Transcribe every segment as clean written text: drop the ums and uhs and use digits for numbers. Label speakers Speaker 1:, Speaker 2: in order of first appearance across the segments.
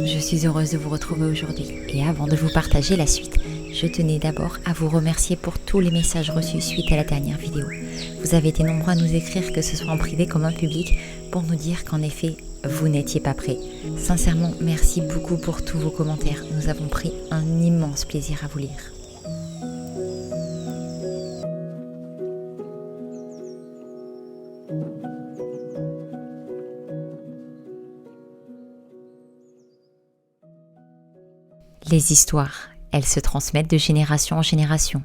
Speaker 1: Je suis heureuse de vous retrouver aujourd'hui et avant de vous partager la suite, je tenais d'abord à vous remercier pour tous les messages reçus suite à la dernière vidéo. Vous avez été nombreux à nous écrire, que ce soit en privé comme en public, pour nous dire qu'en effet, vous n'étiez pas prêts. Sincèrement, merci beaucoup pour tous vos commentaires. Nous avons pris un immense plaisir à vous lire. Les histoires, elles se transmettent de génération en génération,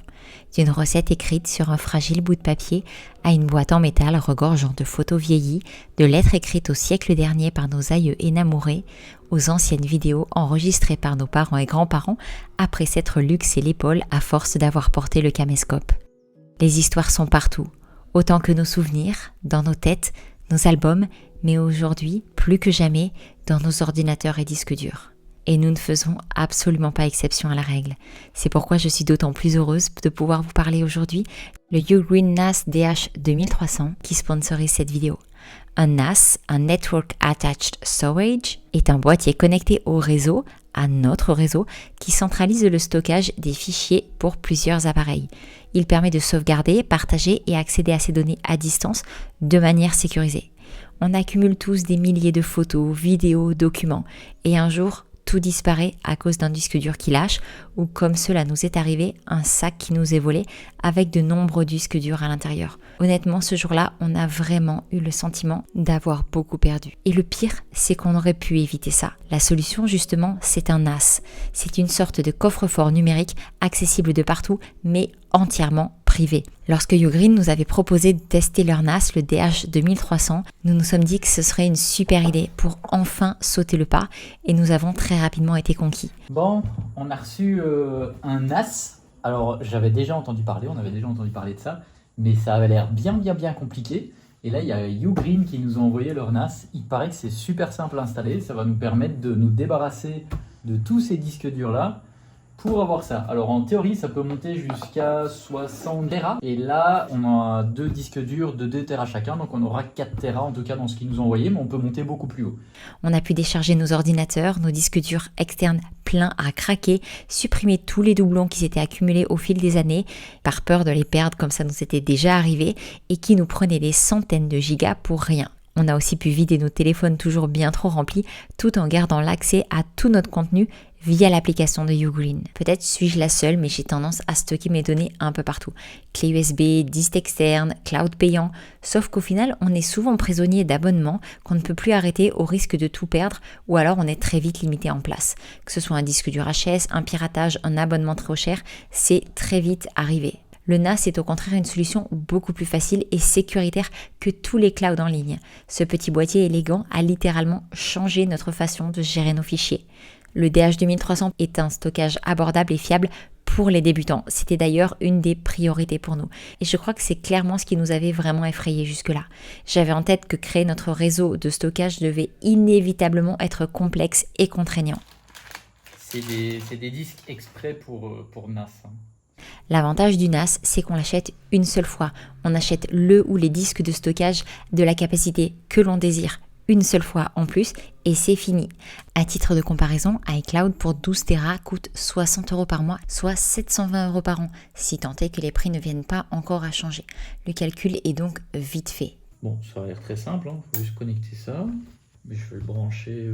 Speaker 1: d'une recette écrite sur un fragile bout de papier à une boîte en métal regorgeant de photos vieillies, de lettres écrites au siècle dernier par nos aïeux énamourés, aux anciennes vidéos enregistrées par nos parents et grands-parents après s'être luxé l'épaule à force d'avoir porté le caméscope. Les histoires sont partout, autant que nos souvenirs, dans nos têtes, nos albums, mais aujourd'hui, plus que jamais, dans nos ordinateurs et disques durs. Et nous ne faisons absolument pas exception à la règle. C'est pourquoi je suis d'autant plus heureuse de pouvoir vous parler aujourd'hui le Ugreen NAS DH2300 qui sponsorise cette vidéo. Un NAS, un Network Attached Storage, est un boîtier connecté au réseau, à notre réseau, qui centralise le stockage des fichiers pour plusieurs appareils. Il permet de sauvegarder, partager et accéder à ces données à distance de manière sécurisée. On accumule tous des milliers de photos, vidéos, documents, et un jour, tout disparaît à cause d'un disque dur qui lâche ou, comme cela nous est arrivé, un sac qui nous est volé avec de nombreux disques durs à l'intérieur. Honnêtement, ce jour-là, on a vraiment eu le sentiment d'avoir beaucoup perdu. Et le pire, c'est qu'on aurait pu éviter ça. La solution, justement, c'est un NAS. C'est une sorte de coffre-fort numérique accessible de partout, mais entièrement privé. Lorsque Ugreen nous avait proposé de tester leur NAS, le DH2300, nous nous sommes dit que ce serait une super idée pour enfin sauter le pas et nous avons très rapidement été conquis.
Speaker 2: Bon, on a reçu un NAS. Alors j'avais déjà entendu parler, on avait déjà entendu parler de ça, mais ça avait l'air bien compliqué. Et là, il y a Ugreen qui nous a envoyé leur NAS. Il paraît que c'est super simple à installer, ça va nous permettre de nous débarrasser de tous ces disques durs-là. Pour avoir ça, alors en théorie ça peut monter jusqu'à 60 Tera et là on a deux disques durs de 2 Tera chacun, donc on aura 4 Tera en tout cas dans ce qu'ils nous ont envoyé, mais on peut monter beaucoup plus haut.
Speaker 1: On a pu décharger nos ordinateurs, nos disques durs externes pleins à craquer, supprimer tous les doublons qui s'étaient accumulés au fil des années par peur de les perdre comme ça nous était déjà arrivé et qui nous prenaient des centaines de gigas pour rien. On a aussi pu vider nos téléphones toujours bien trop remplis tout en gardant l'accès à tout notre contenu via l'application de Ugreen. Peut-être suis-je la seule, mais j'ai tendance à stocker mes données un peu partout. Clé USB, disque externe, cloud payant. Sauf qu'au final, on est souvent prisonnier d'abonnements qu'on ne peut plus arrêter au risque de tout perdre ou alors on est très vite limité en place. Que ce soit un disque dur HS, un piratage, un abonnement trop cher, c'est très vite arrivé. Le NAS est au contraire une solution beaucoup plus facile et sécuritaire que tous les clouds en ligne. Ce petit boîtier élégant a littéralement changé notre façon de gérer nos fichiers. Le DH2300 est un stockage abordable et fiable pour les débutants. C'était d'ailleurs une des priorités pour nous. Et je crois que c'est clairement ce qui nous avait vraiment effrayés jusque-là. J'avais en tête que créer notre réseau de stockage devait inévitablement être complexe et contraignant.
Speaker 2: C'est des disques exprès pour NAS.
Speaker 1: L'avantage du NAS, c'est qu'on l'achète une seule fois. On achète le ou les disques de stockage de la capacité que l'on désire une seule fois en plus et c'est fini. À titre de comparaison, iCloud pour 12 Tera coûte 60 € par mois, soit 720 € par an, si tant est que les prix ne viennent pas encore à changer. Le calcul est donc vite fait.
Speaker 2: Bon, ça a l'air très simple, hein. Faut juste connecter ça. Mais je vais le brancher...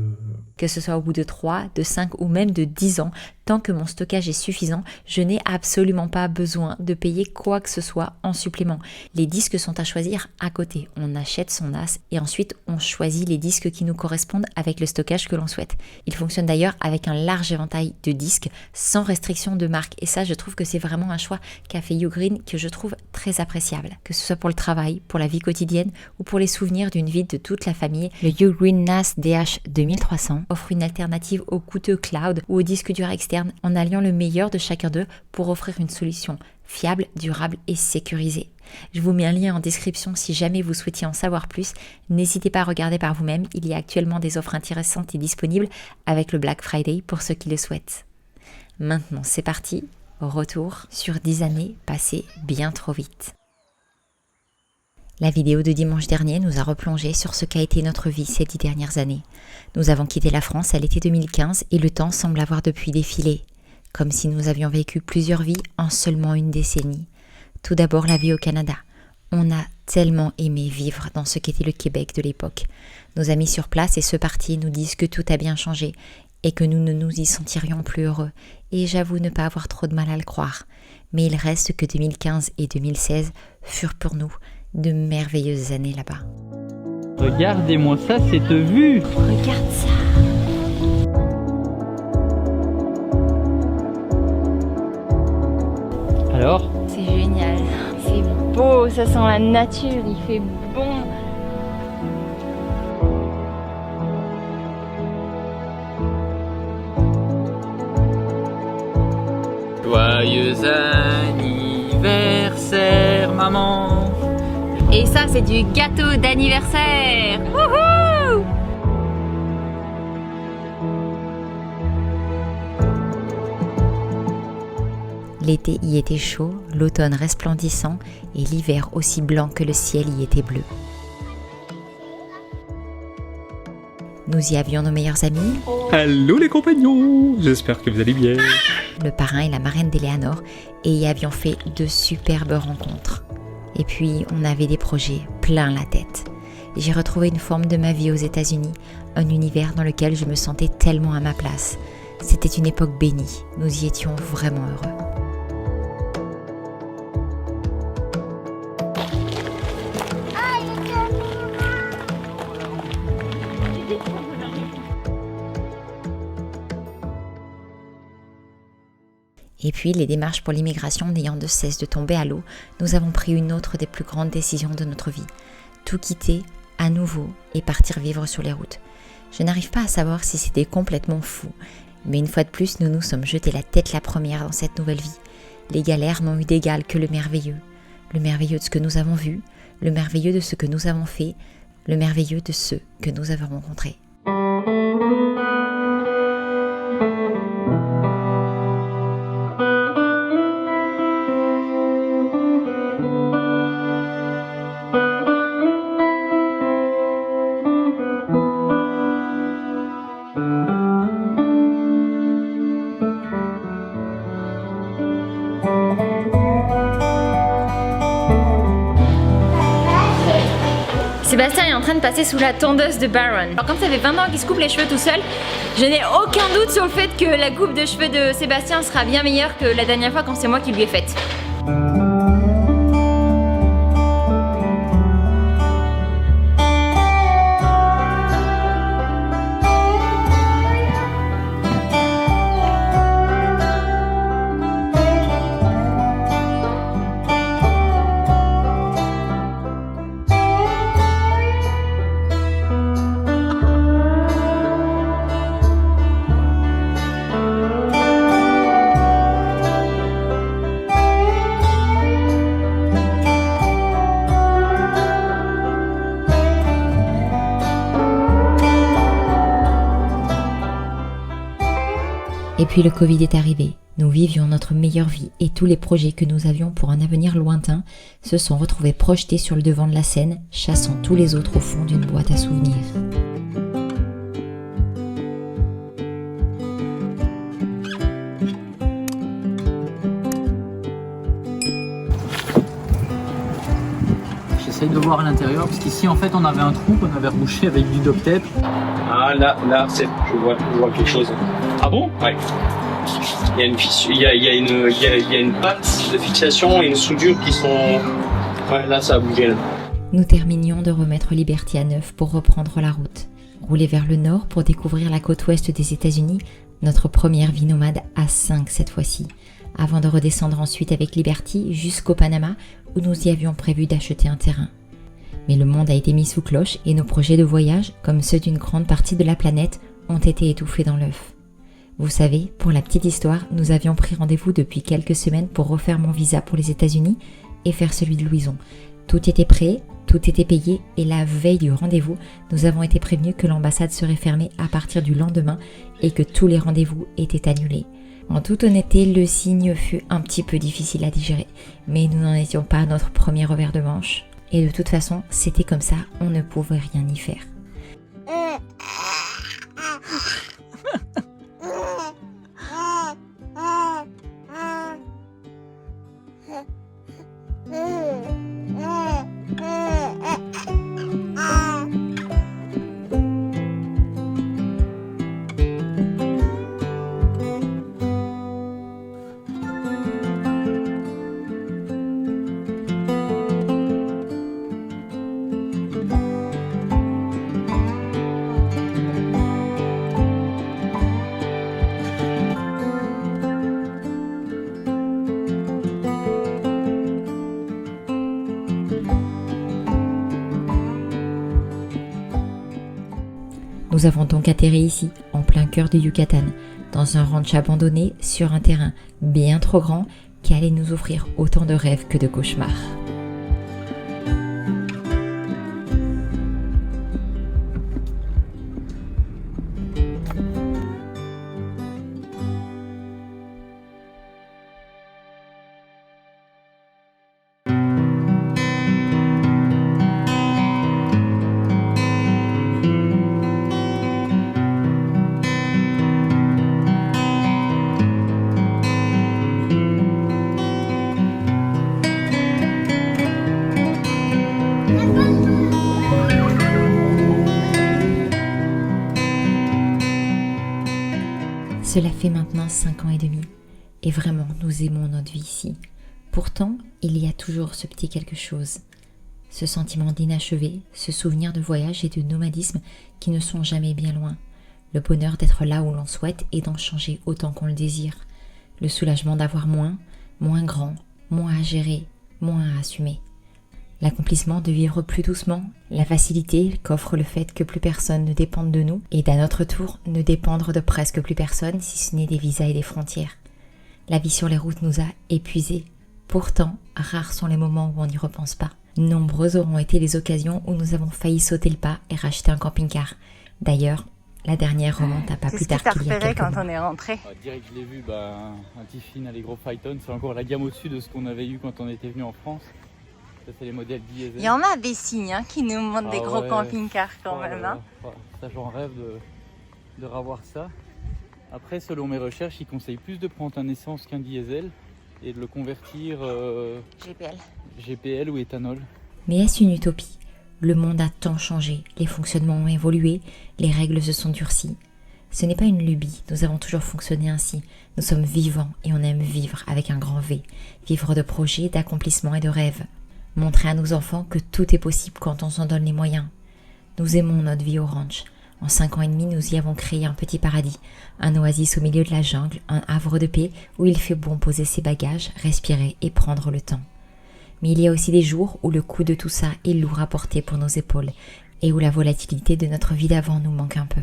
Speaker 1: Que ce soit au bout de 3, de 5 ou même de 10 ans, tant que mon stockage est suffisant, je n'ai absolument pas besoin de payer quoi que ce soit en supplément. Les disques sont à choisir à côté. On achète son NAS et ensuite on choisit les disques qui nous correspondent avec le stockage que l'on souhaite. Il fonctionne d'ailleurs avec un large éventail de disques sans restriction de marque. Et ça, je trouve que c'est vraiment un choix qu'a fait Ugreen que je trouve très appréciable. Que ce soit pour le travail, pour la vie quotidienne ou pour les souvenirs d'une vie de toute la famille, le Ugreen NAS DH2300 offre une alternative au coûteux cloud ou au disque dur externe en alliant le meilleur de chacun d'eux pour offrir une solution fiable, durable et sécurisé. Je vous mets un lien en description si jamais vous souhaitiez en savoir plus. N'hésitez pas à regarder par vous-même, il y a actuellement des offres intéressantes et disponibles avec le Black Friday pour ceux qui le souhaitent. Maintenant c'est parti, retour sur 10 années passées bien trop vite. La vidéo de dimanche dernier nous a replongé sur ce qu'a été notre vie ces 10 dernières années. Nous avons quitté la France à l'été 2015 et le temps semble avoir depuis défilé, comme si nous avions vécu plusieurs vies en seulement une décennie. Tout d'abord la vie au Canada. On a tellement aimé vivre dans ce qu'était le Québec de l'époque. Nos amis sur place et ceux partis nous disent que tout a bien changé et que nous ne nous y sentirions plus heureux. Et j'avoue ne pas avoir trop de mal à le croire. Mais il reste que 2015 et 2016 furent pour nous de merveilleuses années là-bas.
Speaker 2: Regardez-moi ça, cette vue!
Speaker 1: Regarde ça!
Speaker 2: Alors?
Speaker 3: C'est génial, c'est beau, ça sent la nature, il fait bon.
Speaker 2: Joyeux anniversaire, maman!
Speaker 3: Et ça, c'est du gâteau d'anniversaire. Wouhou!
Speaker 1: L'été y était chaud, l'automne resplendissant et l'hiver aussi blanc que le ciel y était bleu. Nous y avions nos meilleurs amis,
Speaker 4: Allô les compagnons, j'espère que vous allez bien.
Speaker 1: le parrain et la marraine d'Éléanor, et y avions fait de superbes rencontres. Et puis, on avait des projets plein la tête. J'ai retrouvé une forme de ma vie aux États-Unis, un univers dans lequel je me sentais tellement à ma place. C'était une époque bénie, nous y étions vraiment heureux. Et puis, les démarches pour l'immigration n'ayant de cesse de tomber à l'eau, nous avons pris une autre des plus grandes décisions de notre vie. Tout quitter, à nouveau, et partir vivre sur les routes. Je n'arrive pas à savoir si c'était complètement fou, mais une fois de plus, nous nous sommes jetés la tête la première dans cette nouvelle vie. Les galères n'ont eu d'égal que le merveilleux. Le merveilleux de ce que nous avons vu, le merveilleux de ce que nous avons fait, le merveilleux de ceux que nous avons rencontrés.
Speaker 3: Sébastien est en train de passer sous la tondeuse de Baron. Alors comme ça fait 20 ans qu'il se coupe les cheveux tout seul, je n'ai aucun doute sur le fait que la coupe de cheveux de Sébastien sera bien meilleure que la dernière fois quand c'est moi qui lui ai faite.
Speaker 1: Et puis le Covid est arrivé. Nous vivions notre meilleure vie et tous les projets que nous avions pour un avenir lointain se sont retrouvés projetés sur le devant de la scène, chassant tous les autres au fond d'une boîte à souvenirs.
Speaker 2: J'essaye de voir à l'intérieur parce qu'ici en fait on avait un trou qu'on avait rebouché avec du duct tape.
Speaker 4: Ah là, je vois quelque chose. Ah bon? Ouais. Il y a une fissure, il y a une patte de fixation et une soudure qui sont. Ouais, là ça a bougé là.
Speaker 1: Nous terminions de remettre Liberty à neuf pour reprendre la route. Rouler vers le nord pour découvrir la côte ouest des États-Unis, notre première vie nomade à 5 cette fois-ci, avant de redescendre ensuite avec Liberty jusqu'au Panama où nous y avions prévu d'acheter un terrain. Mais le monde a été mis sous cloche et nos projets de voyage, comme ceux d'une grande partie de la planète, ont été étouffés dans l'œuf. Vous savez, pour la petite histoire, nous avions pris rendez-vous depuis quelques semaines pour refaire mon visa pour les États-Unis et faire celui de Louison. Tout était prêt, tout était payé et la veille du rendez-vous, nous avons été prévenus que l'ambassade serait fermée à partir du lendemain et que tous les rendez-vous étaient annulés. En toute honnêteté, le signe fut un petit peu difficile à digérer, mais nous n'en étions pas à notre premier revers de manche. Et de toute façon, c'était comme ça, on ne pouvait rien y faire. Nous avons donc atterri ici, en plein cœur du Yucatan, dans un ranch abandonné sur un terrain bien trop grand qui allait nous offrir autant de rêves que de cauchemars. Cela fait maintenant 5 ans et demi, et vraiment nous aimons notre vie ici. Pourtant, il y a toujours ce petit quelque chose, ce sentiment d'inachevé, ce souvenir de voyage et de nomadisme qui ne sont jamais bien loin, le bonheur d'être là où l'on souhaite et d'en changer autant qu'on le désire, le soulagement d'avoir moins grand, moins à gérer, moins à assumer. L'accomplissement de vivre plus doucement, la facilité qu'offre le fait que plus personne ne dépende de nous et d'à notre tour ne dépendre de presque plus personne si ce n'est des visas et des frontières. La vie sur les routes nous a épuisés. Pourtant, rares sont les moments où on n'y repense pas. Nombreuses auront été les occasions où nous avons failli sauter le pas et racheter un camping-car. D'ailleurs, la dernière remonte à pas plus tard qu'il y a quelques mois.
Speaker 3: Quand on est rentré.
Speaker 2: Direct, je l'ai vu, un Tiffin Allegro Phaeton, c'est encore la gamme au-dessus de ce qu'on avait eu quand on était venu en France. Ça, c'est les modèles diesel.
Speaker 3: Il y en a des signes qui nous montrent des gros camping-cars quand même.
Speaker 2: Ça, j'en rêve de revoir ça. Après, selon mes recherches, ils conseillent plus de prendre un essence qu'un diesel et de le convertir GPL ou éthanol.
Speaker 1: Mais est-ce une utopie ? Le monde a tant changé, les fonctionnements ont évolué, les règles se sont durcies. Ce n'est pas une lubie, nous avons toujours fonctionné ainsi. Nous sommes vivants et on aime vivre avec un grand V. Vivre de projets, d'accomplissements et de rêves. Montrer à nos enfants que tout est possible quand on s'en donne les moyens. Nous aimons notre vie au ranch. En 5 ans et demi, nous y avons créé un petit paradis, un oasis au milieu de la jungle, un havre de paix où il fait bon poser ses bagages, respirer et prendre le temps. Mais il y a aussi des jours où le coût de tout ça est lourd à porter pour nos épaules et où la volatilité de notre vie d'avant nous manque un peu.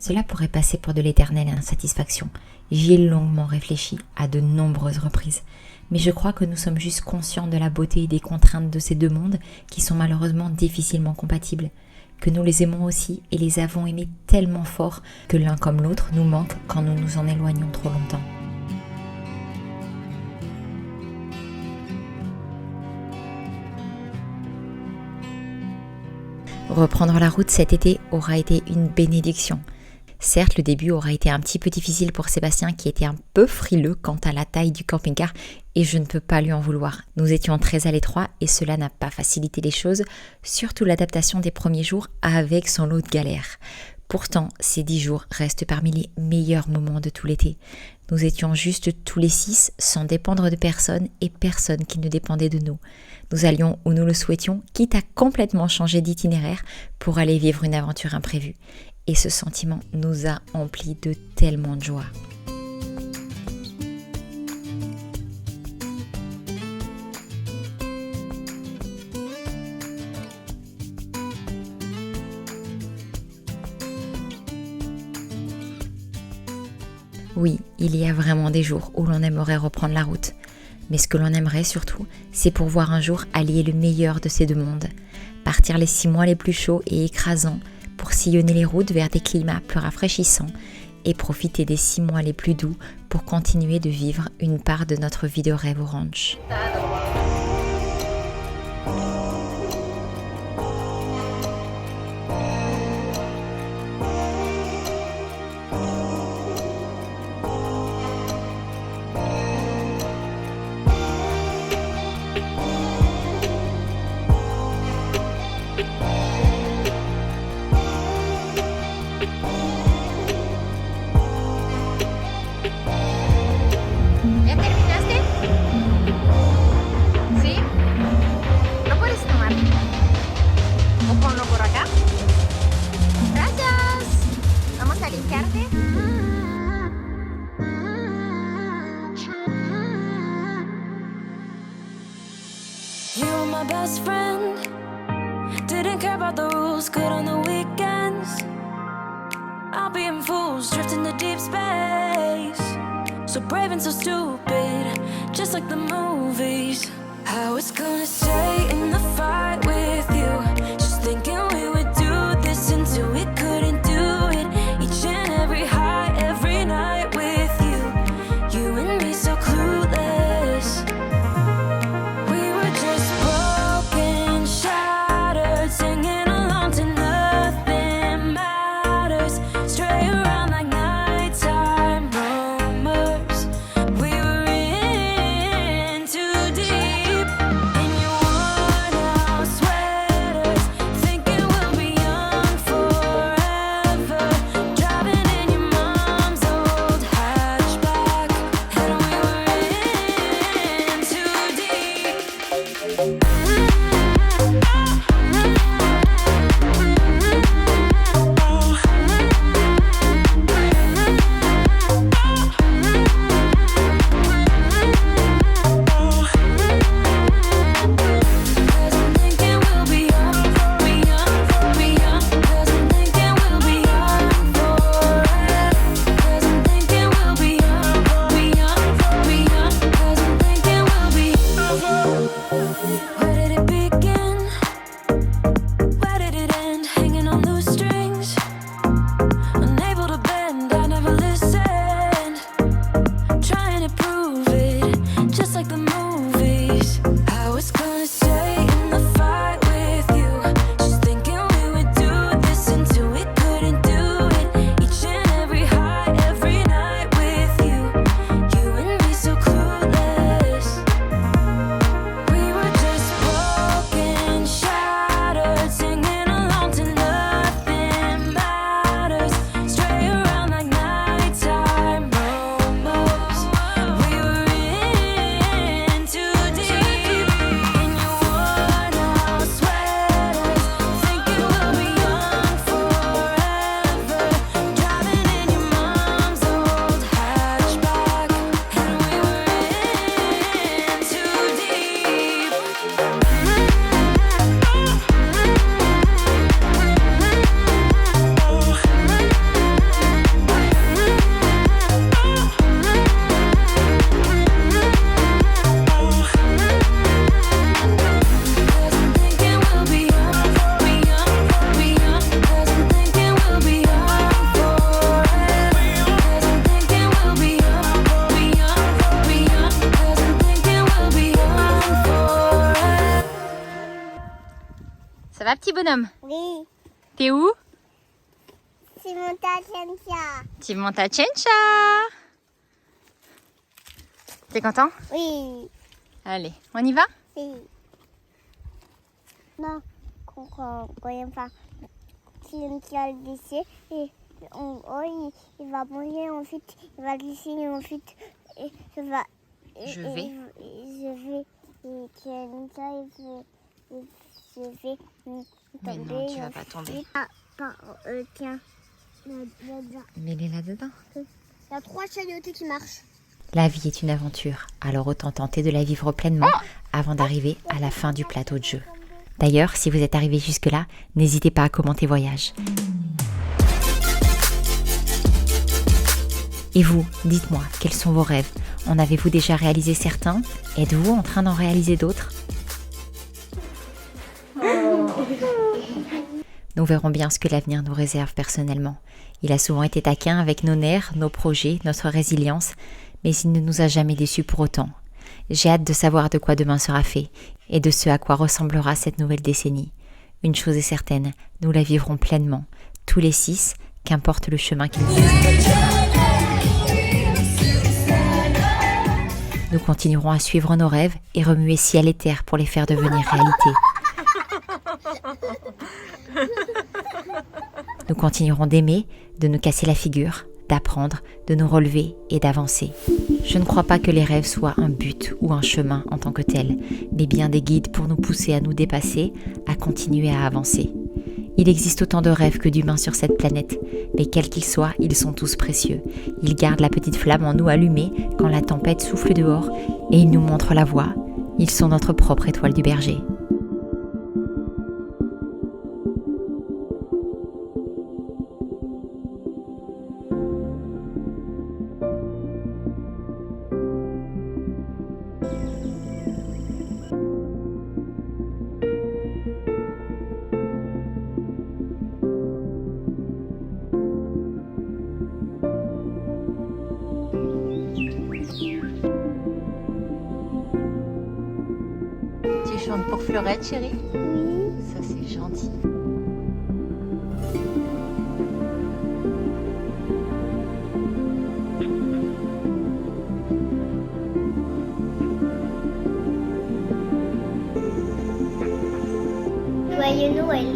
Speaker 1: Cela pourrait passer pour de l'éternelle insatisfaction. J'y ai longuement réfléchi à de nombreuses reprises. Mais je crois que nous sommes juste conscients de la beauté et des contraintes de ces deux mondes qui sont malheureusement difficilement compatibles, que nous les aimons aussi et les avons aimés tellement fort que l'un comme l'autre nous manque quand nous nous en éloignons trop longtemps. Reprendre la route cet été aura été une bénédiction. Certes, le début aura été un petit peu difficile pour Sébastien qui était un peu frileux quant à la taille du camping-car et je ne peux pas lui en vouloir. Nous étions très à l'étroit et cela n'a pas facilité les choses, surtout l'adaptation des premiers jours avec son lot de galères. Pourtant, ces 10 jours restent parmi les meilleurs moments de tout l'été. Nous étions juste tous les 6 sans dépendre de personne et personne qui ne dépendait de nous. Nous allions où nous le souhaitions, quitte à complètement changer d'itinéraire pour aller vivre une aventure imprévue. Et ce sentiment nous a emplis de tellement de joie. Oui, il y a vraiment des jours où l'on aimerait reprendre la route. Mais ce que l'on aimerait surtout, c'est pouvoir un jour allier le meilleur de ces deux mondes. Partir les 6 mois les plus chauds et écrasants pour sillonner les routes vers des climats plus rafraîchissants et profiter des 6 mois les plus doux pour continuer de vivre une part de notre vie de rêve au ranch.
Speaker 3: ¿Ya terminaste? ¿Sí? ¿Lo puedes tomar? O ponlo por acá. Gracias. Vamos a limpiarte.
Speaker 5: You were my best friend. Didn't care about the rules, good on the weekends. I'll be in fools, drifting to deep space. So brave and so stupid, just like the movies. I was gonna stay in the fight with you, just thinking we would do this until we couldn't do it. Each and every high, every night with you. You and me so clueless. We were just broken, shattered, singing along to nothing matters. Stray around like nighttime rumors. We were in too deep. In your worn out sweaters, thinking we'll be young forever. Driving in your mom's old hatchback, and we were in too deep. Cause I'm thinking we'll be young, be young, be young. Cause I'm thinking we'll be young forever. Cause I'm thinking we'll be young, be young, be young. Cause I'm thinking we'll be. Where did it begin? Where did it end? Hanging on loose strings, unable to bend. I never listened, trying to prove it, just like the movies. I was gonna stay in the fight with you, just thinking we would do this until we couldn't do it. Each and every high, every night with you. You and me so clueless. We were just broken, shattered, singing along to nothing matters. Stray around like nighttime rumors. We were in too deep. In your worn out sweaters, thinking we'll be young forever. Driving in your mom's old hatchback, and we were in too deep. Cause I'm thinking we'll be young, be young, be young. Cause I'm thinking we'll be young forever. Cause I'm thinking we'll be young, be young, be young. Cause I'm thinking we'll be young forever.
Speaker 3: Ça va, petit bonhomme?
Speaker 6: Oui,
Speaker 3: T'es où?
Speaker 6: c'est mon tata.
Speaker 3: Tu montes à Chencha. T'es content?
Speaker 6: Oui,
Speaker 3: Allez, on y va?
Speaker 6: oui. Non, quand il va glisser, et il va manger ensuite, il va glisser ensuite, et je vais.
Speaker 1: Je vais.
Speaker 6: Et je vais
Speaker 1: Mais
Speaker 6: tomber.
Speaker 1: non, tu vas pas tomber.
Speaker 6: Tiens,
Speaker 1: Mais il est là-dedans.
Speaker 6: il y a 3 chayotés qui marchent.
Speaker 1: La vie est une aventure, alors autant tenter de la vivre pleinement avant d'arriver à la fin du plateau de jeu. D'ailleurs, si vous êtes arrivé jusque-là, n'hésitez pas à commenter voyage. Et vous, dites-moi, quels sont vos rêves? En avez-vous déjà réalisé certains? Êtes-vous en train d'en réaliser d'autres? Nous verrons bien ce que l'avenir nous réserve personnellement. Il a souvent été taquin avec nos nerfs, nos projets, notre résilience, mais il ne nous a jamais déçus pour autant. J'ai hâte de savoir de quoi demain sera fait et de ce à quoi ressemblera cette nouvelle décennie. Une chose est certaine, nous la vivrons pleinement, tous les 6, qu'importe le chemin qu'ils prennent. Nous continuerons à suivre nos rêves et remuer ciel et terre pour les faire devenir réalité. Nous continuerons d'aimer, de nous casser la figure, d'apprendre, de nous relever et d'avancer. Je ne crois pas que les rêves soient un but ou un chemin en tant que tel, mais bien des guides pour nous pousser à nous dépasser, à continuer à avancer. Il existe autant de rêves que d'humains sur cette planète, mais quels qu'ils soient, ils sont tous précieux. Ils gardent la petite flamme en nous allumée quand la tempête souffle dehors et ils nous montrent la voie. Ils sont notre propre étoile du berger. Tu chantes pour Fleurette, chérie?
Speaker 6: Oui.
Speaker 1: Ça, c'est gentil.
Speaker 6: Joyeux Noël.